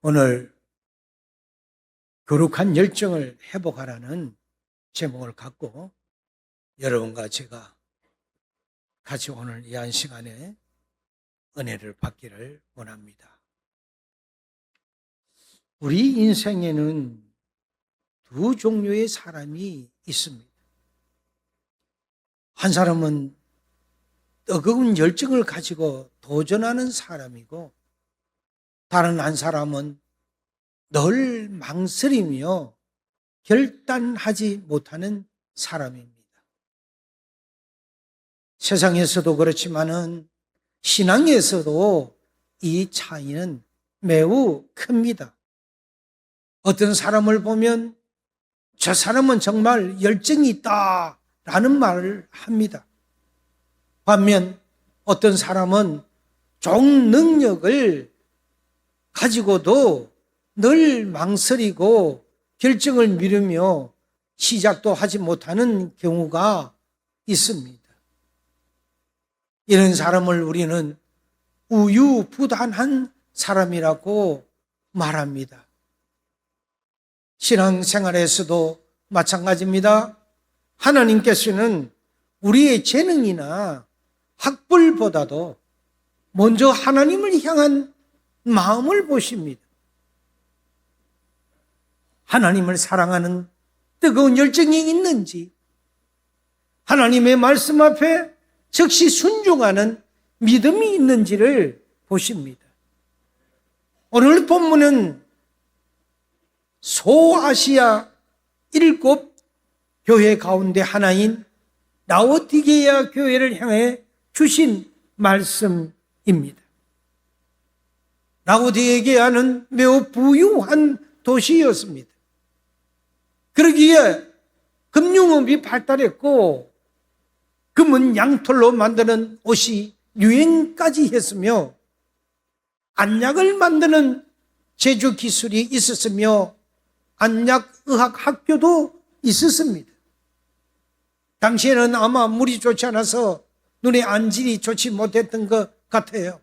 오늘 거룩한 열정을 회복하라는 제목을 갖고 여러분과 제가 같이 오늘 이 한 시간에 은혜를 받기를 원합니다. 우리 인생에는 두 종류의 사람이 있습니다. 한 사람은 뜨거운 열정을 가지고 도전하는 사람이고, 다른 한 사람은 늘 망설이며 결단하지 못하는 사람입니다. 세상에서도 그렇지만은 신앙에서도 이 차이는 매우 큽니다. 어떤 사람을 보면 저 사람은 정말 열정이 있다라는 말을 합니다. 반면 어떤 사람은 종 능력을 가지고도 늘 망설이고 결정을 미루며 시작도 하지 못하는 경우가 있습니다. 이런 사람을 우리는 우유부단한 사람이라고 말합니다. 신앙생활에서도 마찬가지입니다. 하나님께서는 우리의 재능이나 학벌보다도 먼저 하나님을 향한 마음을 보십니다. 하나님을 사랑하는 뜨거운 열정이 있는지, 하나님의 말씀 앞에 즉시 순종하는 믿음이 있는지를 보십니다. 오늘 본문은 소아시아 7 교회 가운데 하나인 라오디게아 교회를 향해 주신 말씀입니다. 라오디게아는 매우 부유한 도시였습니다. 그러기에 금융업이 발달했고 금은 양털로 만드는 옷이 유행까지 했으며 안약을 만드는 제조 기술이 있었으며 안약의학 학교도 있었습니다. 당시에는 아마 물이 좋지 않아서 눈의 안질이 좋지 못했던 것 같아요.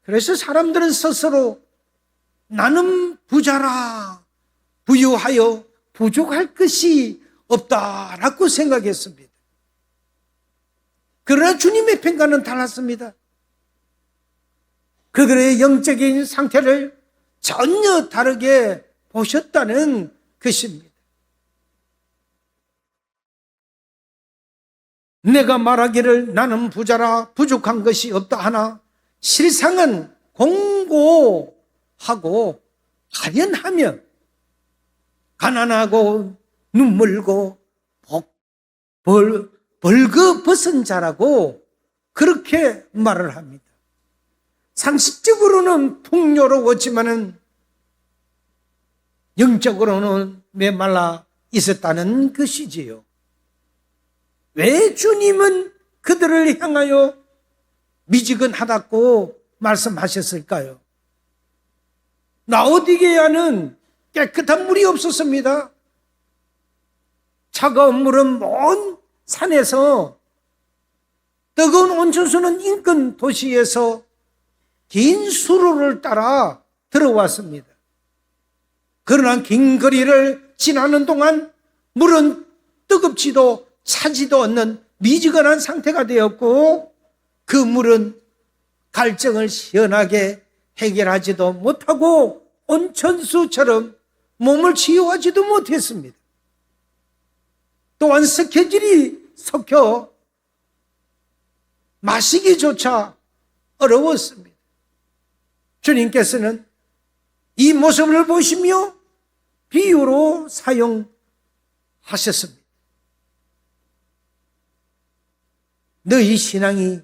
그래서 사람들은 스스로 나는 부자라, 부유하여 부족할 것이 없다라고 생각했습니다. 그러나 주님의 평가는 달랐습니다. 그들의 영적인 상태를 전혀 다르게 보셨다는 것입니다. 내가 말하기를 나는 부자라 부족한 것이 없다 하나 실상은 공고하고 가련하며 가난하고 눈물고 벌거벗은 자라고 그렇게 말을 합니다. 상식적으로는 풍요로웠지만은 영적으로는 메말라 있었다는 것이지요. 왜 주님은 그들을 향하여 미지근하다고 말씀하셨을까요? 라오디게아는 깨끗한 물이 없었습니다. 차가운 물은 먼 산에서, 뜨거운 온천수는 인근 도시에서 긴 수로를 따라 들어왔습니다. 그러나 긴 거리를 지나는 동안 물은 뜨겁지도 차지도 않는 미지근한 상태가 되었고, 그 물은 갈증을 시원하게 해결하지도 못하고 온천수처럼 몸을 치유하지도 못했습니다. 또한 스케줄이 섞여 마시기조차 어려웠습니다. 주님께서는 이 모습을 보시며 비유로 사용하셨습니다. 너희 신앙이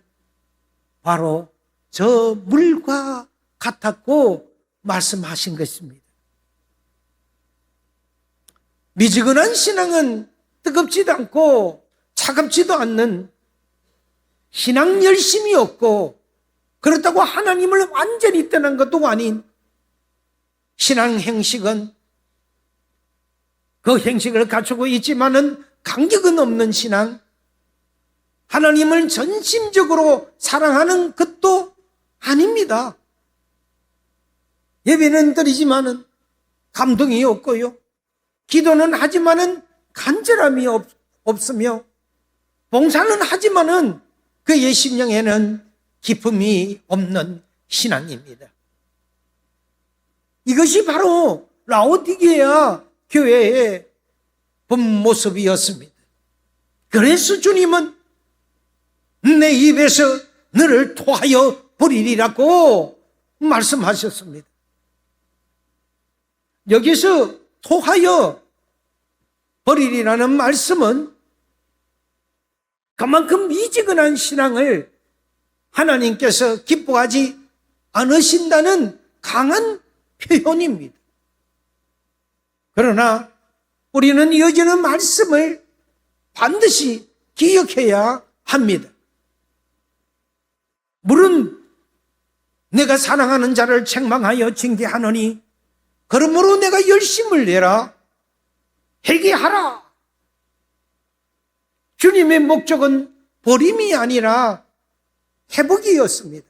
바로 저 물과 같았고 말씀하신 것입니다. 미지근한 신앙은 뜨겁지도 않고 차갑지도 않는 신앙 열심이 없고, 그렇다고 하나님을 완전히 떠난 것도 아닌 신앙 행식은 그 행식을 갖추고 있지만은 간격은 없는 신앙, 하나님을 전심적으로 사랑하는 것도 아닙니다. 예배는 드리지만은 감동이 없고요. 기도는 하지만은 간절함이 없으며, 봉사는 하지만은 그의 심령에는 기쁨이 없는 신앙입니다. 이것이 바로 라오디게아 교회의 본 모습이었습니다. 그래서 주님은 내 입에서 너를 토하여 버리리라고 말씀하셨습니다. 여기서 토하여 버리리라는 말씀은 그만큼 미지근한 신앙을 하나님께서 기뻐하지 않으신다는 강한 표현입니다. 그러나 우리는 이어지는 말씀을 반드시 기억해야 합니다. 물은 내가 사랑하는 자를 책망하여 징계하노니 그러므로 내가 열심을 내라, 회개하라. 주님의 목적은 버림이 아니라 회복이었습니다.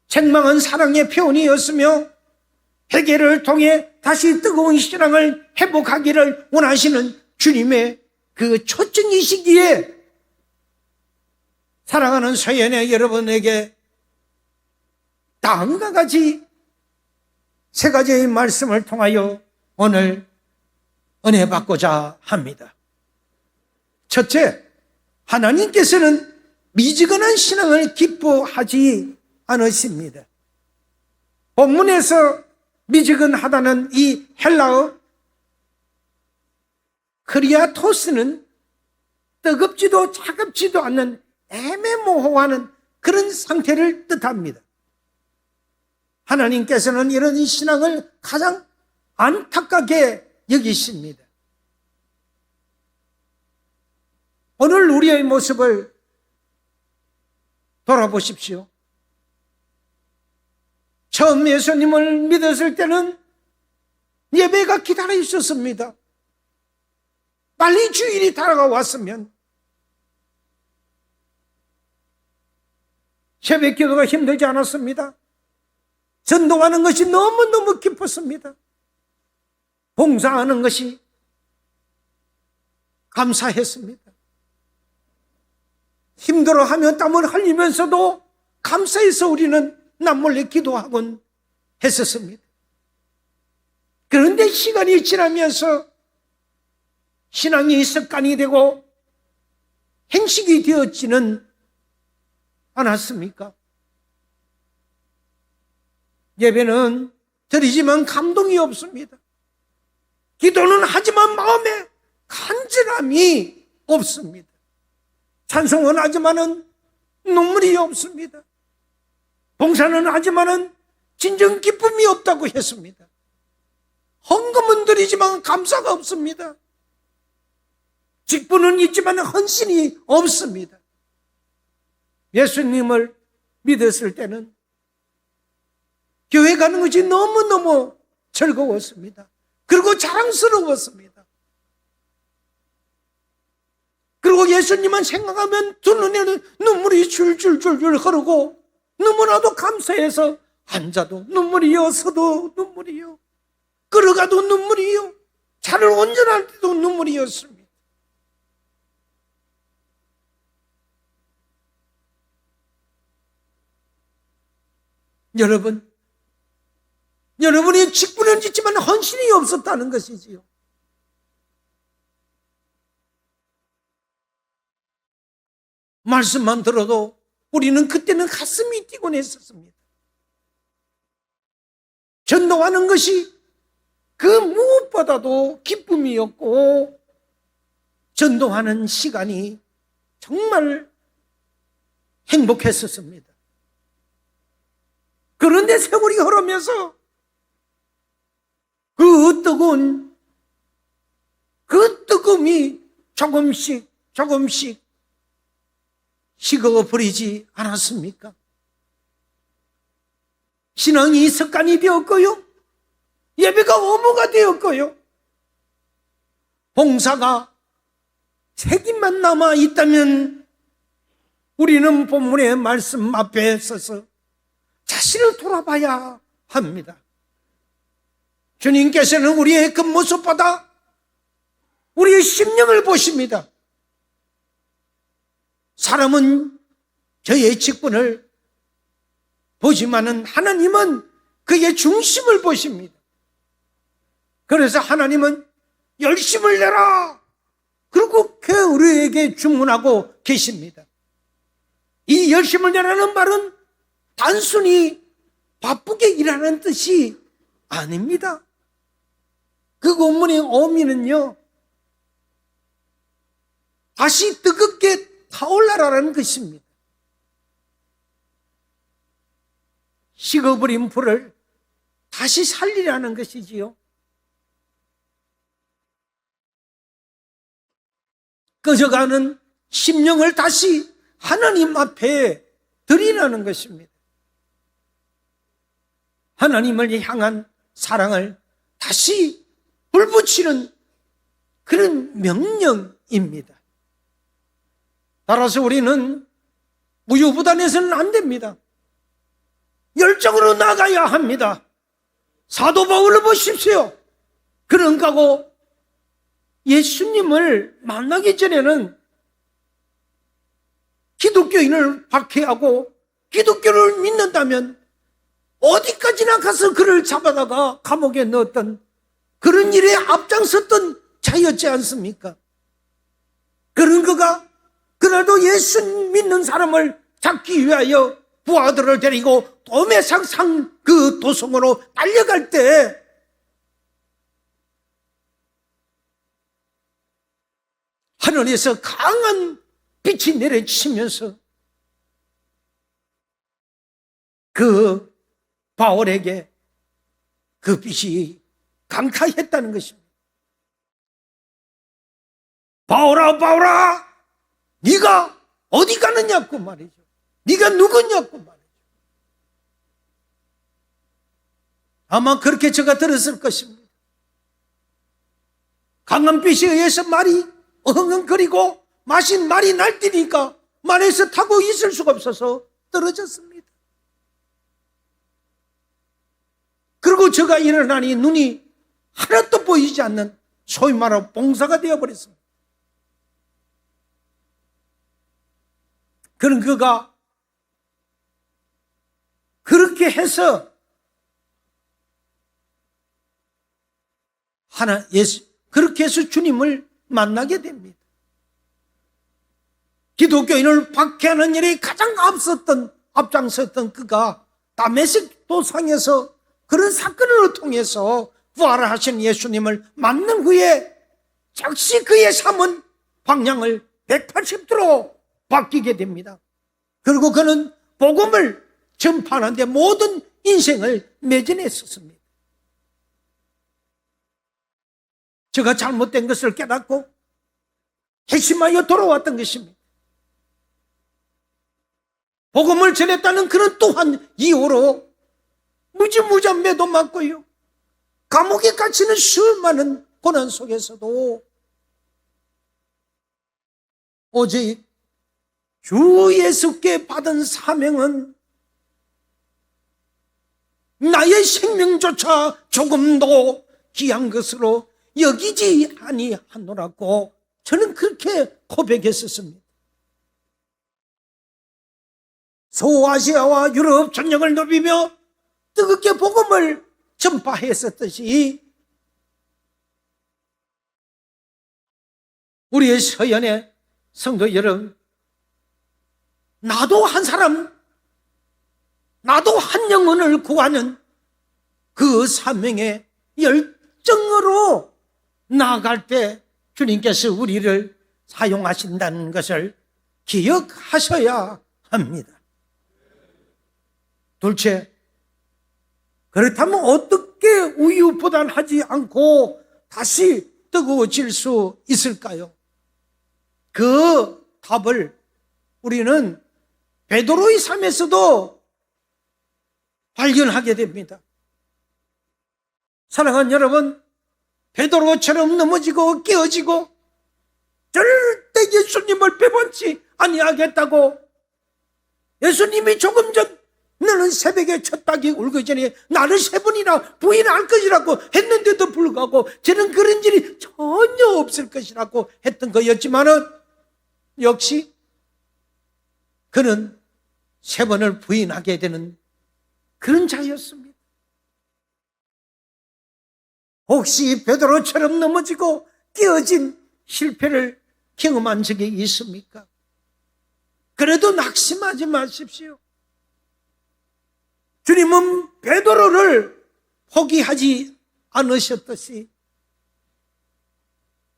책망은 사랑의 표현이었으며 회개를 통해 다시 뜨거운 신앙을 회복하기를 원하시는 주님의 그 초청이시기에 사랑하는 서연의 여러분에게 다음과 같이 세 가지의 말씀을 통하여 오늘 은혜 받고자 합니다. 첫째, 하나님께서는 미지근한 신앙을 기뻐하지 않으십니다. 본문에서 미지근하다는 이 헬라어 크리아토스는 뜨겁지도 차갑지도 않는 애매모호하는 그런 상태를 뜻합니다. 하나님께서는 이런 신앙을 가장 안타깝게 여기십니다. 오늘 우리의 모습을 돌아보십시오. 처음 예수님을 믿었을 때는 예배가 기다려 있었습니다. 빨리 주일이 다가왔으면 새벽 기도가 힘들지 않았습니다. 전도하는 것이 너무너무 기뻤습니다. 봉사하는 것이 감사했습니다. 힘들어하며 땀을 흘리면서도 감사해서 우리는 남몰래 기도하곤 했었습니다. 그런데 시간이 지나면서 신앙이 습관이 되고 행식이 되었지는 않았습니까? 예배는 드리지만 감동이 없습니다. 기도는 하지만 마음에 간절함이 없습니다. 찬송은 하지만은 눈물이 없습니다. 봉사는 하지만은 진정 기쁨이 없다고 했습니다. 헌금은 드리지만 감사가 없습니다. 직분은 있지만 헌신이 없습니다. 예수님을 믿었을 때는 교회 가는 것이 너무너무 즐거웠습니다. 그리고 자랑스러웠습니다. 그리고 예수님만 생각하면 두 눈에는 눈물이 줄줄줄줄 흐르고 너무나도 감사해서 앉아도 눈물이요, 서도 눈물이요, 걸어가도 눈물이요, 차를 운전할 때도 눈물이었습니다. 여러분이 직분은 있지만 헌신이 없었다는 것이지요. 말씀만 들어도 우리는 그때는 가슴이 뛰곤 했었습니다. 전도하는 것이 그 무엇보다도 기쁨이었고 전도하는 시간이 정말 행복했었습니다. 그런데 세월이 흐르면서 그 뜨거움이 조금씩 식어버리지 않았습니까? 신앙이 습관이 되었고요, 예배가 의무가 되었고요, 봉사가 책임만 남아 있다면 우리는 본문의 말씀 앞에 서서 자신을 돌아봐야 합니다. 주님께서는 우리의 그 모습보다 우리의 심령을 보십니다. 사람은 저의 직분을 보지만은 하나님은 그의 중심을 보십니다. 그래서 하나님은 열심을 내라, 그렇게 우리에게 주문하고 계십니다. 이 열심을 내라는 말은 단순히 바쁘게 일하는 뜻이 아닙니다. 그 본문의 의미는요, 다시 뜨겁게 타올라라는 것입니다. 식어버린 불을 다시 살리라는 것이지요. 꺼져가는 심령을 다시 하나님 앞에 드리라는 것입니다. 하나님을 향한 사랑을 다시 불붙이는 그런 명령입니다. 따라서 우리는 우유부단해서는 안 됩니다. 열정으로 나가야 합니다. 사도 바울을 보십시오. 그런가고 예수님을 만나기 전에는 기독교인을 박해하고 기독교를 믿는다면 어디까지나 가서 그를 잡아다가 감옥에 넣었던 그런 일에 앞장섰던 자였지 않습니까? 그런 그가 그날도 예수 믿는 사람을 잡기 위하여 부하들을 데리고 도매상상 그 도성으로 달려갈 때 하늘에서 강한 빛이 내려치면서 그 바울에게 그 빛이 강타했다는 것입니다. 바울아, 바울아, 네가 어디 가느냐고 말이죠. 네가 누구냐고 말이죠. 아마 그렇게 제가 들었을 것입니다. 강한 빛에 의해서 말이 어흥거리고 마신 말이 날뛰니까 말에서 타고 있을 수가 없어서 떨어졌습니다. 그리고 제가 일어나니 눈이 하나도 보이지 않는 소위 말하는 봉사가 되어버렸습니다. 그런 그가 그렇게 해서 그렇게 해서 주님을 만나게 됩니다. 기독교인을 박해하는 일에 가장 앞장섰던 그가 다메섹 도상에서 그런 사건을 통해서 부활하신 예수님을 만난 후에 즉시 그의 삶은 방향을 180도로 바뀌게 됩니다. 그리고 그는 복음을 전파하는데 모든 인생을 매진했었습니다. 제가 잘못된 것을 깨닫고 회심하여 돌아왔던 것입니다. 복음을 전했다는 그런 또한 이유로 무지무지한 매도 맞고요, 감옥에 갇히는 수많은 고난 속에서도 오직 주 예수께 받은 사명은 나의 생명조차 조금도 귀한 것으로 여기지 아니하노라고 저는 그렇게 고백했었습니다. 소아시아와 유럽 전역을 누비며 뜨겁게 복음을 전파했었듯이 우리의 서연의 성도 여러분, 나도 한 사람, 나도 한 영혼을 구하는 그 사명의 열정으로 나아갈 때 주님께서 우리를 사용하신다는 것을 기억하셔야 합니다. 둘째, 그렇다면 어떻게 우유부단하지 않고 다시 뜨거워질 수 있을까요? 그 답을 우리는 베드로의 삶에서도 발견하게 됩니다. 사랑하는 여러분, 베드로처럼 넘어지고 깨어지고 절대 예수님을 배반치 아니하겠다고 예수님이 조금 전 너는 새벽에 첫 닭이 울기 전에 나를 3번이나 부인할 것이라고 했는데도 불구하고 저는 그런 일이 전혀 없을 것이라고 했던 거였지만은 역시 그는 3번을 부인하게 되는 그런 자였습니다. 혹시 베드로처럼 넘어지고 깨어진 실패를 경험한 적이 있습니까? 그래도 낙심하지 마십시오. 주님은 베드로를 포기하지 않으셨듯이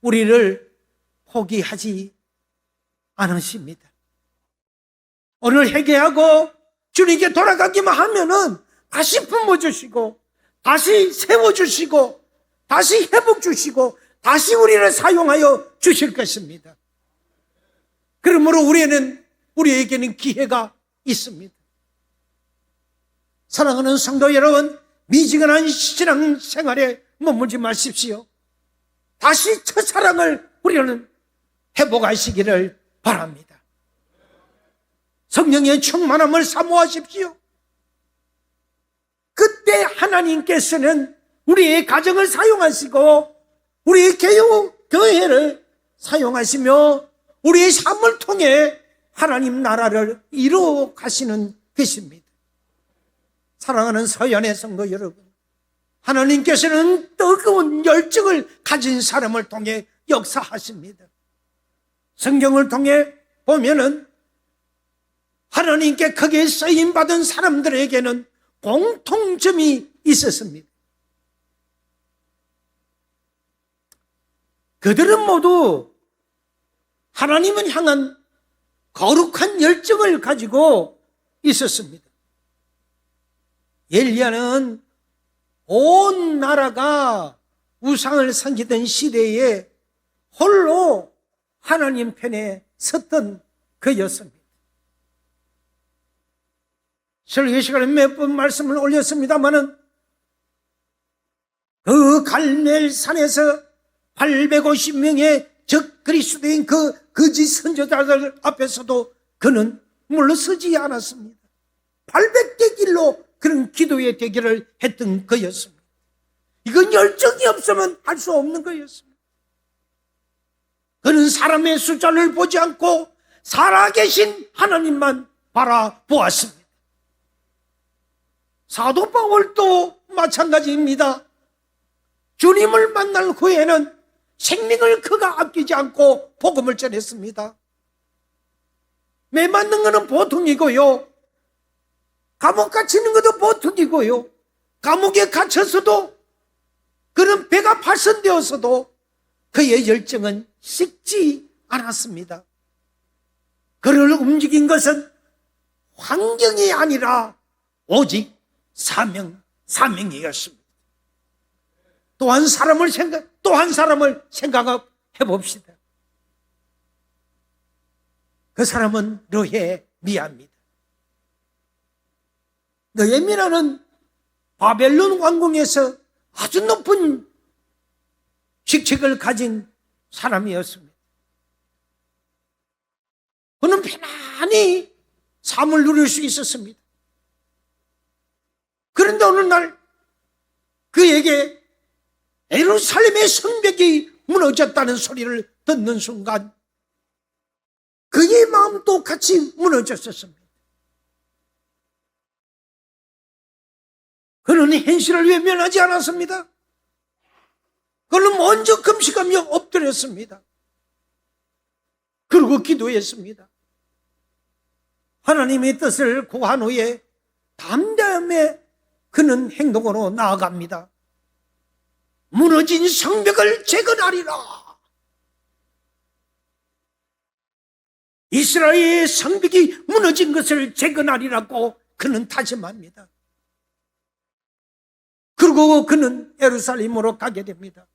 우리를 포기하지 않으십니다. 오늘 회개하고 주님께 돌아가기만 하면은 다시 품어주시고 다시 세워주시고 다시 회복주시고 다시 우리를 사용하여 주실 것입니다. 그러므로 우리에게는 기회가 있습니다. 사랑하는 성도 여러분, 미지근한 신앙 생활에 머물지 마십시오. 다시 첫사랑을 우리는 회복하시기를 바랍니다. 성령의 충만함을 사모하십시오. 그때 하나님께서는 우리의 가정을 사용하시고 우리의 교회를 사용하시며 우리의 삶을 통해 하나님 나라를 이루어 가시는 것입니다. 사랑하는 서연의 성도 여러분, 하나님께서는 뜨거운 열정을 가진 사람을 통해 역사하십니다. 성경을 통해 보면은 하나님께 크게 쓰임받은 사람들에게는 공통점이 있었습니다. 그들은 모두 하나님을 향한 거룩한 열정을 가지고 있었습니다. 엘리야는 온 나라가 우상을 섬기던 시대에 홀로 하나님 편에 섰던 그였습니다. 설교 시간에 몇 번 말씀을 올렸습니다마는 그 갈멜산에서 850명의 적 그리스도인 그 거짓 선지자들 앞에서도 그는 물러서지 않았습니다. 800대 길로 그런 기도의 대결을 했던 거였습니다. 이건 열정이 없으면 할 수 없는 거였습니다. 그는 사람의 숫자를 보지 않고 살아계신 하나님만 바라보았습니다. 사도 바울도 마찬가지입니다. 주님을 만날 후에는 생명을 그가 아끼지 않고 복음을 전했습니다. 매 맞는 것은 보통이고요, 감옥 갇히는 것도 보통이고요, 감옥에 갇혀서도 그는 배가 파손되어서도 그의 열정은 식지 않았습니다. 그를 움직인 것은 환경이 아니라 오직 사명이었습니다. 또 한 사람을 생각해 봅시다. 그 사람은 느헤미야입니다. 느헤미야는 바벨론 왕궁에서 아주 높은 직책을 가진 사람이었습니다. 그는 편안히 삶을 누릴 수 있었습니다. 그런데 어느 날 그에게 예루살렘의 성벽이 무너졌다는 소리를 듣는 순간 그의 마음도 같이 무너졌었습니다. 그는 현실을 외면하지 않았습니다. 그는 먼저 금식하며 엎드렸습니다. 그리고 기도했습니다. 하나님의 뜻을 구한 후에 담대함에 그는 행동으로 나아갑니다. 무너진 성벽을 재건하리라. 이스라엘의 성벽이 무너진 것을 재건하리라고 그는 다짐합니다. 그리고 그는 예루살렘으로 가게 됩니다.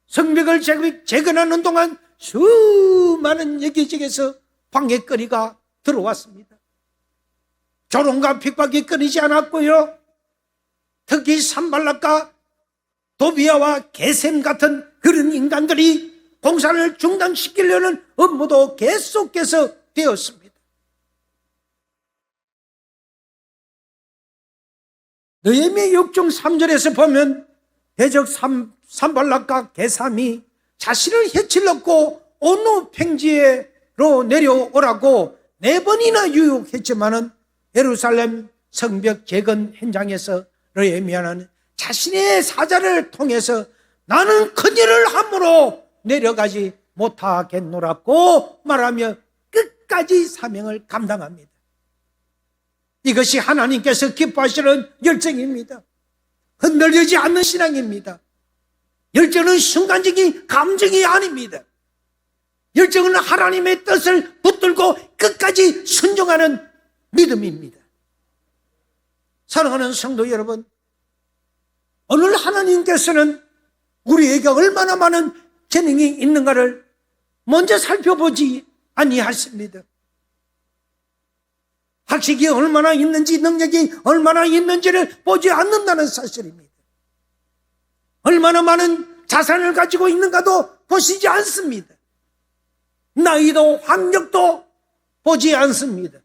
성벽을 재건하는 동안 수많은 여기저기서 방해거리가 들어왔습니다. 조롱과 핍박이 끊이지 않았고요, 특히 산발락과 도비아와 게셈 같은 그런 인간들이 공사를 중단시키려는 업무도 계속해서 되었습니다. 느헤미야 6장 3절에서 보면 대적 산발락과 게삼이 자신을 해치려고 온누 평지로 내려오라고 4번이나 유혹했지만은 예루살렘 성벽 재건 현장에서 느헤미야는 자신의 사자를 통해서 나는 큰일을 함으로 내려가지 못하겠노라고 말하며 끝까지 사명을 감당합니다. 이것이 하나님께서 기뻐하시는 열정입니다. 흔들리지 않는 신앙입니다. 열정은 순간적인 감정이 아닙니다. 열정은 하나님의 뜻을 붙들고 끝까지 순종하는 믿음입니다. 사랑하는 성도 여러분, 오늘 하나님께서는 우리에게 얼마나 많은 재능이 있는가를 먼저 살펴보지 아니하십니다. 학식이 얼마나 있는지, 능력이 얼마나 있는지를 보지 않는다는 사실입니다. 얼마나 많은 자산을 가지고 있는가도 보시지 않습니다. 나이도 학력도 보지 않습니다.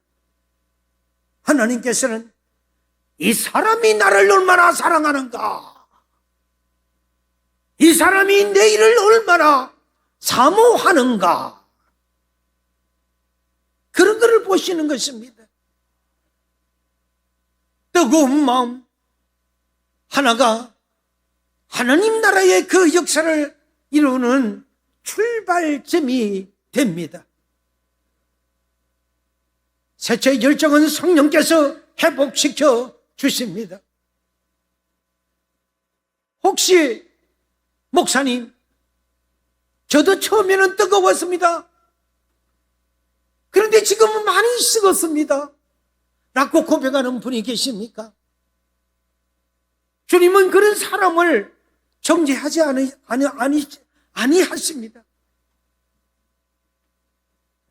하나님께서는 이 사람이 나를 얼마나 사랑하는가, 이 사람이 내 일을 얼마나 사모하는가, 그런 것을 보시는 것입니다. 뜨거운 마음 하나가 하나님 나라의 그 역사를 이루는 출발점이 됩니다. 셋째, 열정은 성령께서 회복시켜 주십니다. 혹시 목사님, 저도 처음에는 뜨거웠습니다. 그런데 지금은 많이 식었습니다 라고 고백하는 분이 계십니까? 주님은 그런 사람을 정죄하지 아니하십니다.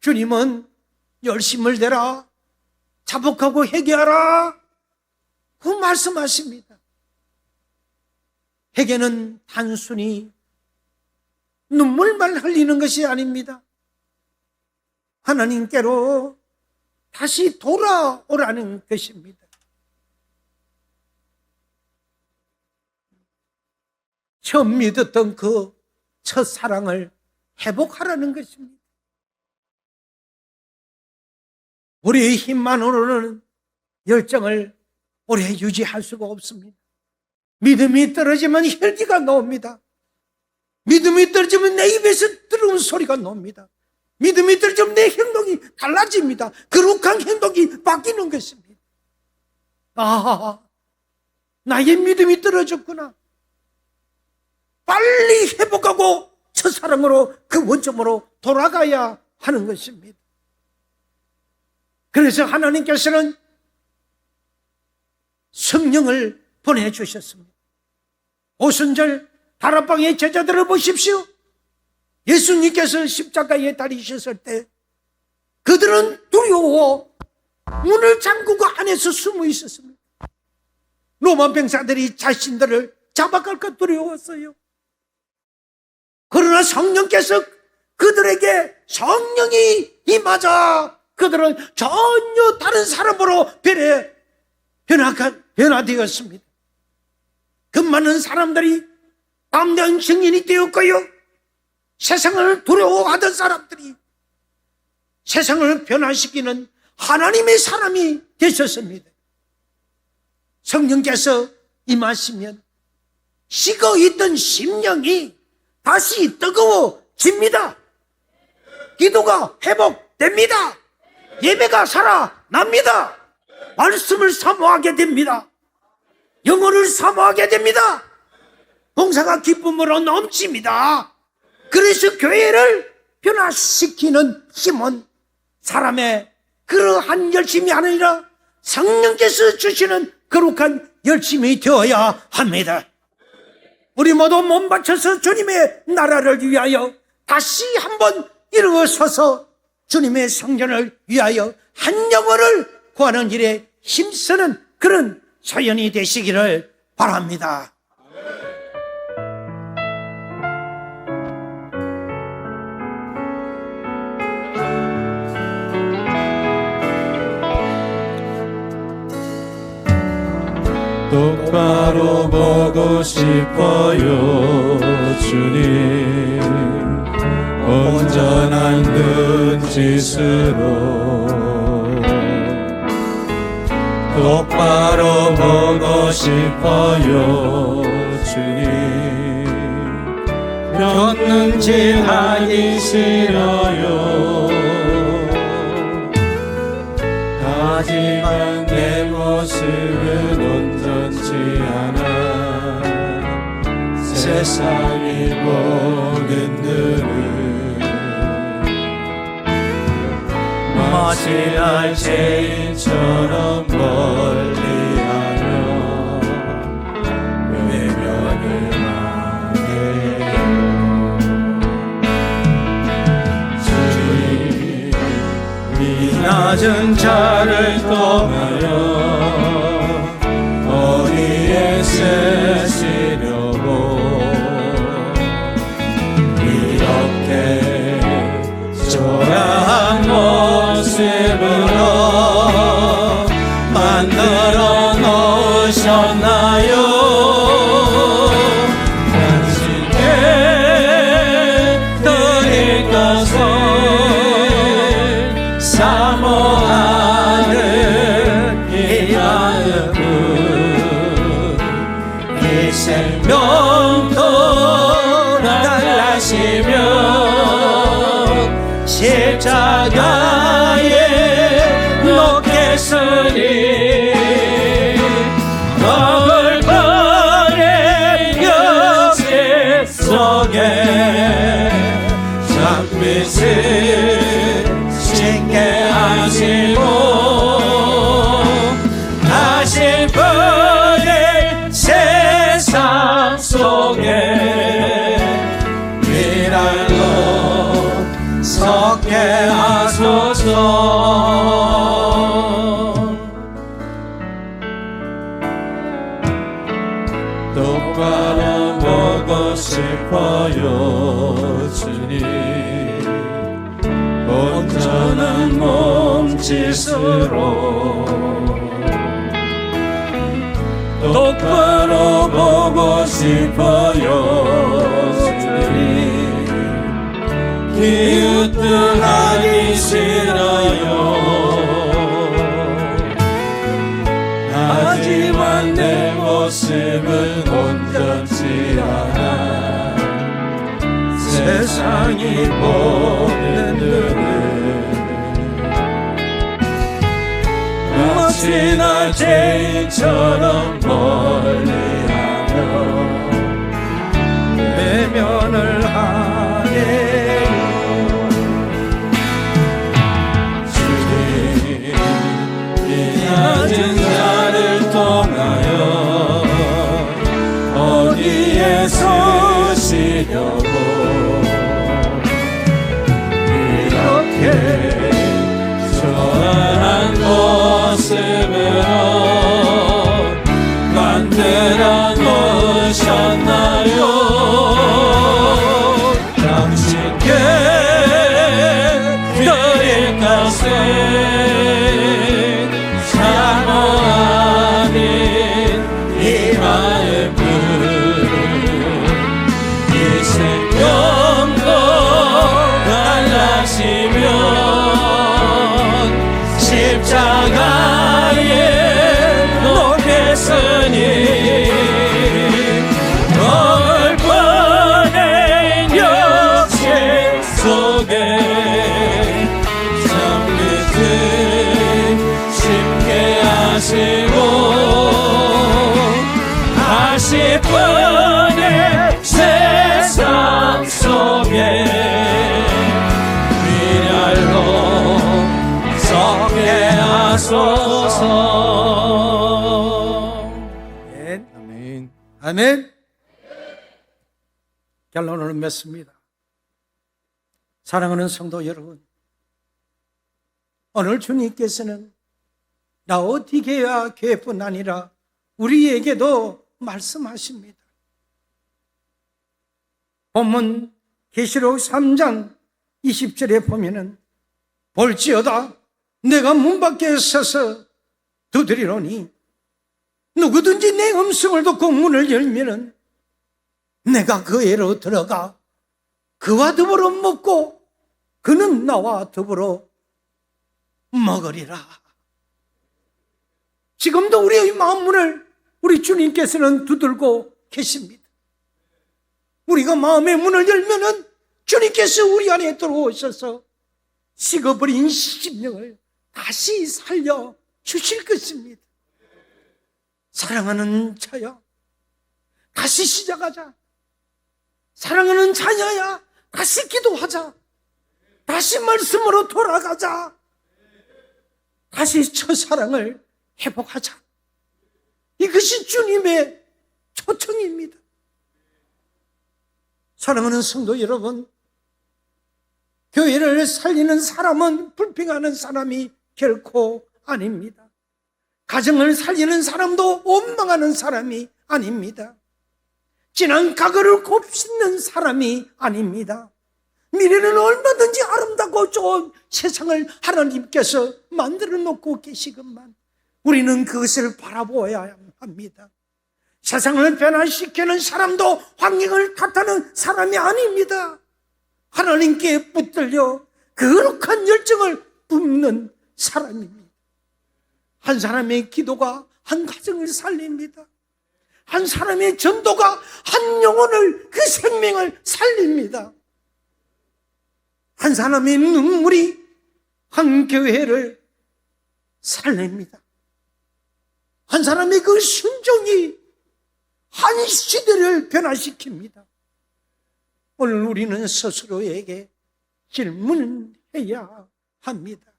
주님은 열심을 내라, 자복하고 회개하라, 그 말씀하십니다. 회개는 단순히 눈물만 흘리는 것이 아닙니다. 하나님께로 다시 돌아오라는 것입니다. 처음 믿었던 그 첫사랑을 회복하라는 것입니다. 우리의 힘만으로는 열정을 오래 유지할 수가 없습니다. 믿음이 떨어지면 혈기가 나옵니다. 믿음이 떨어지면 내 입에서 들어온 소리가 나옵니다. 믿음이 떨어지면 내 행동이 달라집니다. 거룩한 행동이 바뀌는 것입니다. 아, 나의 믿음이 떨어졌구나. 빨리 회복하고 첫사랑으로, 그 원점으로 돌아가야 하는 것입니다. 그래서 하나님께서는 성령을 보내주셨습니다. 오순절 다락방의 제자들을 보십시오. 예수님께서 십자가에 달리셨을 때 그들은 두려워 문을 잠그고 안에서 숨어 있었습니다. 로마 병사들이 자신들을 잡아갈까 두려웠어요. 그러나 성령께서 그들에게 성령이 임하자 그들은 전혀 다른 사람으로 변화되었습니다. 그 많은 사람들이 담대한 증인이 되었고요, 세상을 두려워하던 사람들이 세상을 변화시키는 하나님의 사람이 되셨습니다. 성령께서 임하시면 식어있던 심령이 다시 뜨거워집니다. 기도가 회복됩니다. 예배가 살아납니다. 말씀을 사모하게 됩니다. 영혼을 사모하게 됩니다. 봉사가 기쁨으로 넘칩니다. 그래서 교회를 변화시키는 힘은 사람의 그러한 열심이 아니라 성령께서 주시는 거룩한 열심이 되어야 합니다. 우리 모두 몸 바쳐서 주님의 나라를 위하여 다시 한번 일어서서 주님의 성전을 위하여 한 영혼을 구하는 일에 힘쓰는 그런 사연이 되시기를 바랍니다. 똑바로 보고 싶어요 주님 온전한 눈짓으로 똑바로 보고 싶어요 주님 곁눈질 하기 싫어요 하지만 내 모습은 온전치 않아 세상이 보는 눈은 마지막 죄인처럼 멀리하며 외면을 하네요 주님 이 낮은 자를 떠나요 어디에 쓰시려고 이렇게 초라한 모습으로 만들어 놓으셨나요 당신께 드릴 것을 사모하는 이 마음은 이 생명도 달라시며 십자가에 놓겠으니 먹을 버린 여세 속에 장밋을 씻게 하시고 다시 버릴 세상 속에 미랄로 섞게 하소서 똑바로 보고 싶어요 주님 온전한 몸짓으로 똑바로 보고 싶어요 주님 기웃등하기 싫어요 하지만 내 모습은 온전치 않아 세상이 보는 눈은 마치 나 죄인처럼 멀리하며 외면을 하네요 낮은 자를 떠나요 어디에 서시려고 이렇게 초라한 모습으로 만들어 놓으셨나요 당신께 드릴 것을 사모하는 이 마음은 이 생명도 달라시면 십자가에 놓겠으니 먹을 뻔한 역생 속에 잠기듯 쉽게 하시고 다시 뻔해 세상 속에 미랄로 섞게 하소서 아멘. 아멘. 결론을 맺습니다. 사랑하는 성도 여러분, 오늘 주님께서는 라오디게아 교회뿐 아니라 우리에게도 말씀하십니다. 본문 계시록 3장 20절에 보면은 볼지어다 내가 문 밖에 서서 두드리노니 누구든지 내 음성을 듣고 문을 열면은 내가 그 애로 들어가 그와 더불어 먹고 그는 나와 더불어 먹으리라. 지금도 우리의 마음문을 우리 주님께서는 두들고 계십니다. 우리가 마음의 문을 열면은 주님께서 우리 안에 들어오셔서 식어버린 심령을 다시 살려 주실 것입니다. 사랑하는 자야, 다시 시작하자. 사랑하는 자녀야, 다시 기도하자. 다시 말씀으로 돌아가자. 다시 첫사랑을 회복하자. 이것이 주님의 초청입니다. 사랑하는 성도 여러분, 교회를 살리는 사람은 불평하는 사람이 결코 아닙니다. 가정을 살리는 사람도 원망하는 사람이 아닙니다. 지난 과거를 곱씹는 사람이 아닙니다. 미래는 얼마든지 아름답고 좋은 세상을 하나님께서 만들어 놓고 계시건만 우리는 그것을 바라보아야 합니다. 세상을 변화시키는 사람도 환경을 탓하는 사람이 아닙니다. 하나님께 붙들려 거룩한 열정을 뿜는 사람입니다. 한 사람의 기도가 한 가정을 살립니다. 한 사람의 전도가 한 영혼을, 그 생명을 살립니다. 한 사람의 눈물이 한 교회를 살립니다. 한 사람의 그 순종이 한 시대를 변화시킵니다. 오늘 우리는 스스로에게 질문해야 합니다.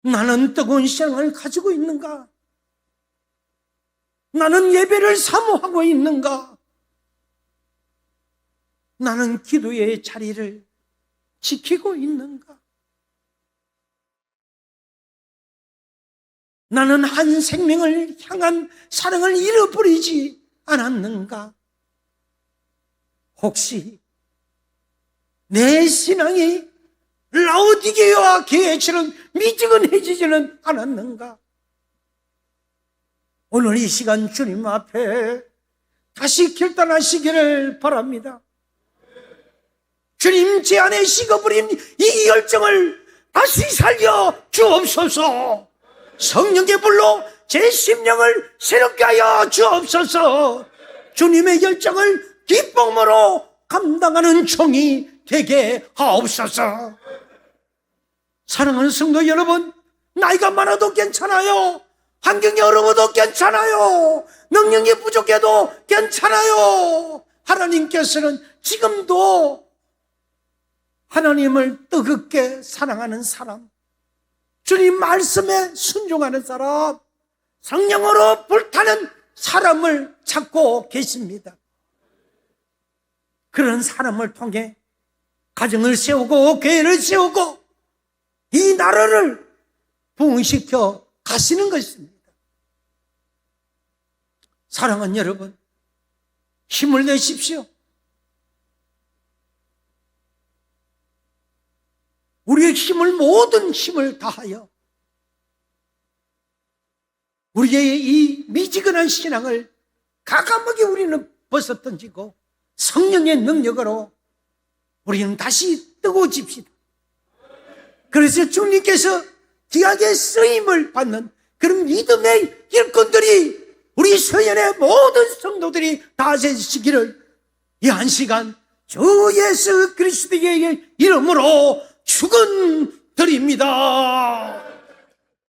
나는 뜨거운 신앙을 가지고 있는가? 나는 예배를 사모하고 있는가? 나는 기도의 자리를 지키고 있는가? 나는 한 생명을 향한 사랑을 잃어버리지 않았는가? 혹시 내 신앙이 라오디게와 교회처럼 미지근해지지는 않았는가? 오늘 이 시간 주님 앞에 다시 결단하시기를 바랍니다. 주님, 제 안에 식어버린 이 열정을 다시 살려 주옵소서. 성령의 불로 제 심령을 새롭게 하여 주옵소서. 주님의 열정을 기쁨으로 감당하는 종이 되게 하옵소서. 사랑하는 성도 여러분, 나이가 많아도 괜찮아요. 환경이 어려워도 괜찮아요. 능력이 부족해도 괜찮아요. 하나님께서는 지금도 하나님을 뜨겁게 사랑하는 사람, 주님 말씀에 순종하는 사람, 성령으로 불타는 사람을 찾고 계십니다. 그런 사람을 통해 가정을 세우고 교회를 세우고 이 나라를 부흥시켜 가시는 것입니다. 사랑하는 여러분, 힘을 내십시오. 우리의 힘을, 모든 힘을 다하여 우리의 이 미지근한 신앙을 과감하게 우리는 벗어던지고 성령의 능력으로 우리는 다시 뜨거워집시다. 그래서 주님께서 귀하게 쓰임을 받는 그런 믿음의 일꾼들이, 우리 서연의 모든 성도들이 다 되시기를 이 한 시간 주 예수 그리스도의 이름으로 축원드립니다.